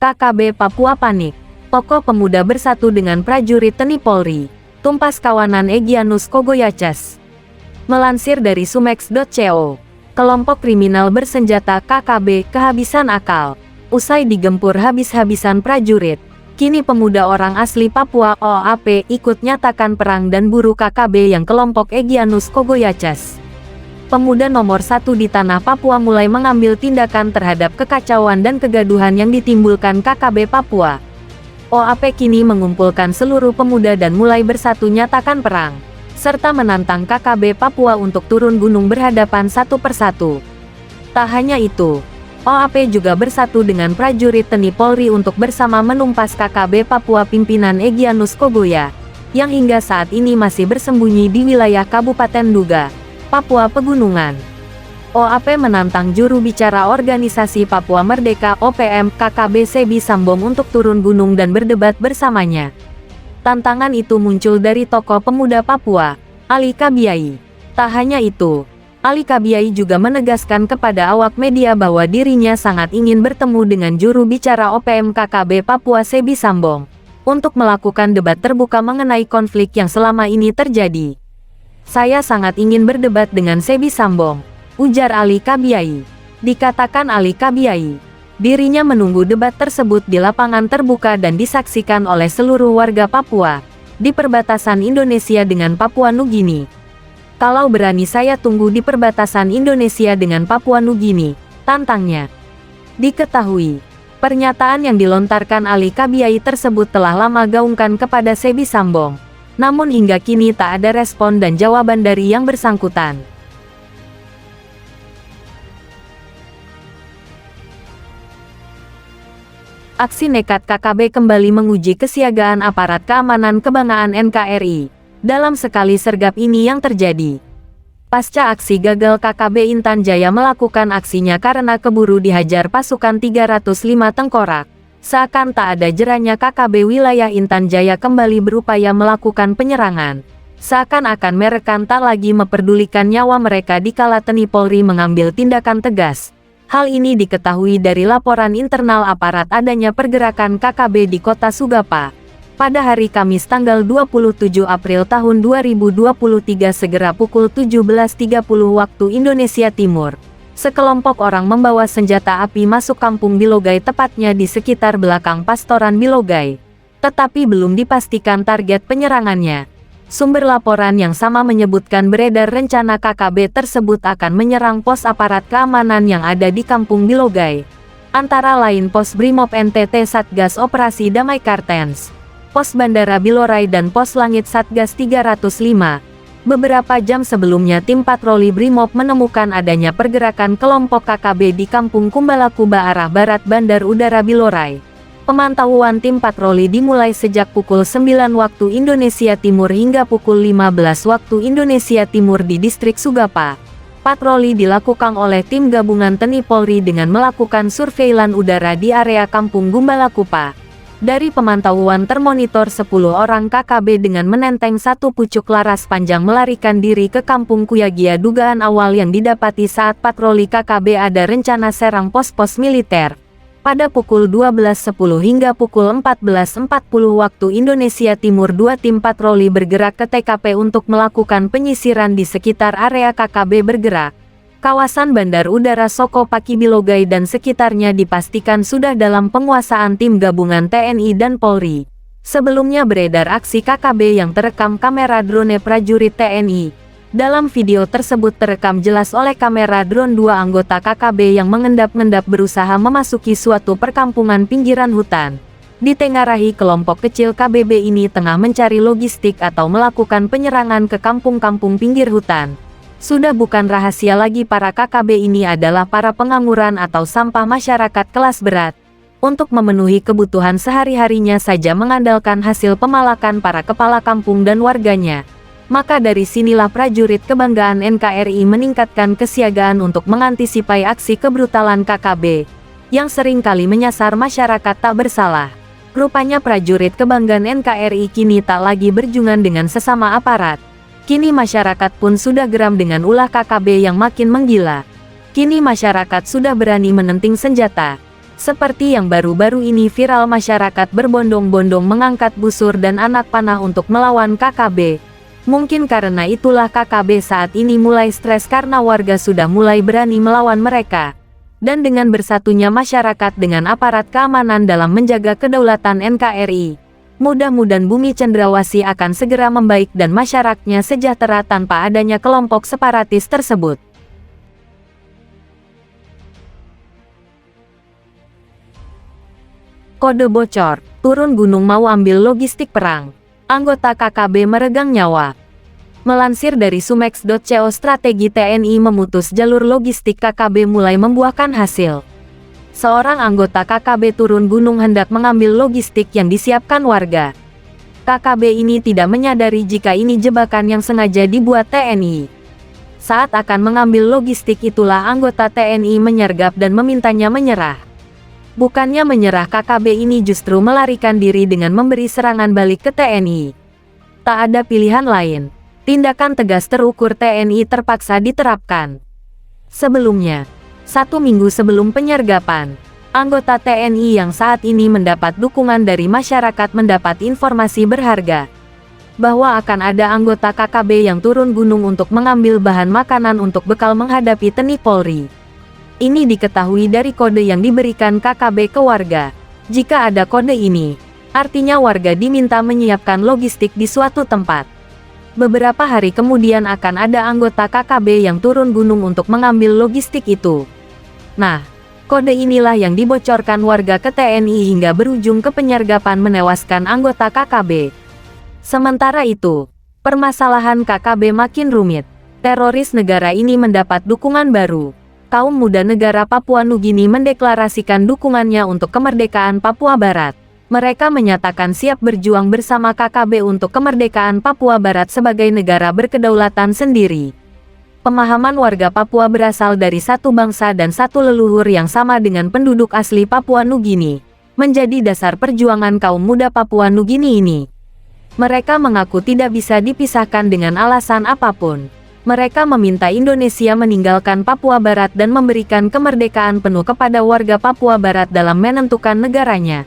KKB Papua panik. Tokoh pemuda bersatu dengan prajurit TNI Polri. Tumpas kawanan Egyanus Kogoyachas. Melansir dari sumex.co, kelompok kriminal bersenjata KKB kehabisan akal. Usai digempur habis-habisan prajurit, kini pemuda orang asli Papua OAP ikut nyatakan perang dan buru KKB yang kelompok Egyanus Kogoyachas. Pemuda nomor 1 di tanah Papua mulai mengambil tindakan terhadap kekacauan dan kegaduhan yang ditimbulkan KKB Papua. OAP kini mengumpulkan seluruh pemuda dan mulai bersatu nyatakan perang, serta menantang KKB Papua untuk turun gunung berhadapan satu persatu. Tak hanya itu, OAP juga bersatu dengan prajurit TNI Polri untuk bersama menumpas KKB Papua pimpinan Egyanus Kogoya, yang hingga saat ini masih bersembunyi di wilayah Kabupaten Duga, Papua Pegunungan. OAP menantang juru bicara organisasi Papua Merdeka OPM KKB Sebi Sambong untuk turun gunung dan berdebat bersamanya. Tantangan itu muncul dari tokoh pemuda Papua, Ali Kabiai. Tak hanya itu, Ali Kabiai juga menegaskan kepada awak media bahwa dirinya sangat ingin bertemu dengan juru bicara OPM KKB Papua Sebi Sambong untuk melakukan debat terbuka mengenai konflik yang selama ini terjadi. Saya sangat ingin berdebat dengan Sebi Sambong, ujar Ali Kabiai. Dikatakan Ali Kabiai, dirinya menunggu debat tersebut di lapangan terbuka dan disaksikan oleh seluruh warga Papua, di perbatasan Indonesia dengan Papua Nugini. Kalau berani saya tunggu di perbatasan Indonesia dengan Papua Nugini, tantangnya. Diketahui, pernyataan yang dilontarkan Ali Kabiai tersebut telah lama gaungkan kepada Sebi Sambong. Namun hingga kini tak ada respon dan jawaban dari yang bersangkutan. Aksi nekat KKB kembali menguji kesiagaan aparat keamanan kebanggaan NKRI. Dalam sekali sergap ini yang terjadi pasca aksi gagal KKB Intan Jaya melakukan aksinya karena keburu dihajar pasukan 305 tengkorak. Seakan tak ada jeranya KKB wilayah Intan Jaya kembali berupaya melakukan penyerangan. Seakan-akan mereka tak lagi memperdulikan nyawa mereka dikala TNI Polri mengambil tindakan tegas. Hal ini diketahui dari laporan internal aparat adanya pergerakan KKB di kota Sugapa. Pada hari Kamis tanggal 27 April tahun 2023 segera pukul 17.30 waktu Indonesia Timur. Sekelompok orang membawa senjata api masuk kampung Bilogai tepatnya di sekitar belakang Pastoran Bilogai. Tetapi belum dipastikan target penyerangannya. Sumber laporan yang sama menyebutkan beredar rencana KKB tersebut akan menyerang pos aparat keamanan yang ada di kampung Bilogai. Antara lain Pos Brimob NTT Satgas Operasi Damai Kartens, Pos Bandara Bilorai dan Pos Langit Satgas 305. Beberapa jam sebelumnya tim patroli Brimob menemukan adanya pergerakan kelompok KKB di kampung Kumbalakuba arah barat Bandar Udara Bilorai. Pemantauan tim patroli dimulai sejak pukul 9 waktu Indonesia Timur hingga pukul 15 waktu Indonesia Timur di distrik Sugapa. Patroli dilakukan oleh tim gabungan TNI Polri dengan melakukan surveilan udara di area kampung Gumbalakupa. Dari pemantauan termonitor 10 orang KKB dengan menenteng satu pucuk laras panjang melarikan diri ke kampung Kuyagia. Dugaan awal yang didapati saat patroli KKB ada rencana serang pos-pos militer. Pada pukul 12.10 hingga pukul 14.40 waktu Indonesia Timur, dua tim patroli bergerak ke TKP untuk melakukan penyisiran di sekitar area KKB bergerak. Kawasan Bandar Udara Soko Paki Bilogai dan sekitarnya dipastikan sudah dalam penguasaan tim gabungan TNI dan Polri. Sebelumnya beredar aksi KKB yang terekam kamera drone prajurit TNI. Dalam video tersebut terekam jelas oleh kamera drone dua anggota KKB yang mengendap-endap berusaha memasuki suatu perkampungan pinggiran hutan. Ditengarai kelompok kecil KBB ini tengah mencari logistik atau melakukan penyerangan ke kampung-kampung pinggir hutan. Sudah bukan rahasia lagi para KKB ini adalah para pengangguran atau sampah masyarakat kelas berat. Untuk memenuhi kebutuhan sehari-harinya saja mengandalkan hasil pemalakan para kepala kampung dan warganya. Maka dari sinilah prajurit kebanggaan NKRI meningkatkan kesiagaan untuk mengantisipasi aksi kebrutalan KKB, yang sering kali menyasar masyarakat tak bersalah. Rupanya prajurit kebanggaan NKRI kini tak lagi berjungan dengan sesama aparat. Kini masyarakat pun sudah geram dengan ulah KKB yang makin menggila. Kini masyarakat sudah berani menenting senjata. Seperti yang baru-baru ini viral, masyarakat berbondong-bondong mengangkat busur dan anak panah untuk melawan KKB. Mungkin karena itulah KKB saat ini mulai stres karena warga sudah mulai berani melawan mereka. Dan dengan bersatunya masyarakat dengan aparat keamanan dalam menjaga kedaulatan NKRI, mudah-mudahan bumi Cendrawasih akan segera membaik dan masyarakatnya sejahtera tanpa adanya kelompok separatis tersebut. Kode bocor, turun gunung mau ambil logistik perang. Anggota KKB meregang nyawa. Melansir dari sumex.co, strategi TNI memutus jalur logistik KKB mulai membuahkan hasil. Seorang anggota KKB turun gunung hendak mengambil logistik yang disiapkan warga. KKB ini tidak menyadari jika ini jebakan yang sengaja dibuat TNI. Saat akan mengambil logistik itulah anggota TNI menyergap dan memintanya menyerah. Bukannya menyerah, KKB ini justru melarikan diri dengan memberi serangan balik ke TNI. Tak ada pilihan lain. Tindakan tegas terukur TNI terpaksa diterapkan. Sebelumnya, 1 minggu sebelum penyergapan, anggota TNI yang saat ini mendapat dukungan dari masyarakat mendapat informasi berharga bahwa akan ada anggota KKB yang turun gunung untuk mengambil bahan makanan untuk bekal menghadapi TNI Polri. Ini diketahui dari kode yang diberikan KKB ke warga. Jika ada kode ini, artinya warga diminta menyiapkan logistik di suatu tempat. Beberapa hari kemudian akan ada anggota KKB yang turun gunung untuk mengambil logistik itu. Nah, kode inilah yang dibocorkan warga ke TNI hingga berujung ke penyergapan menewaskan anggota KKB. Sementara itu, permasalahan KKB makin rumit. Teroris negara ini mendapat dukungan baru. Kaum muda negara Papua Nugini mendeklarasikan dukungannya untuk kemerdekaan Papua Barat. Mereka menyatakan siap berjuang bersama KKB untuk kemerdekaan Papua Barat sebagai negara berkedaulatan sendiri. Pemahaman warga Papua berasal dari satu bangsa dan satu leluhur yang sama dengan penduduk asli Papua Nugini, menjadi dasar perjuangan kaum muda Papua Nugini ini. Mereka mengaku tidak bisa dipisahkan dengan alasan apapun. Mereka meminta Indonesia meninggalkan Papua Barat dan memberikan kemerdekaan penuh kepada warga Papua Barat dalam menentukan negaranya.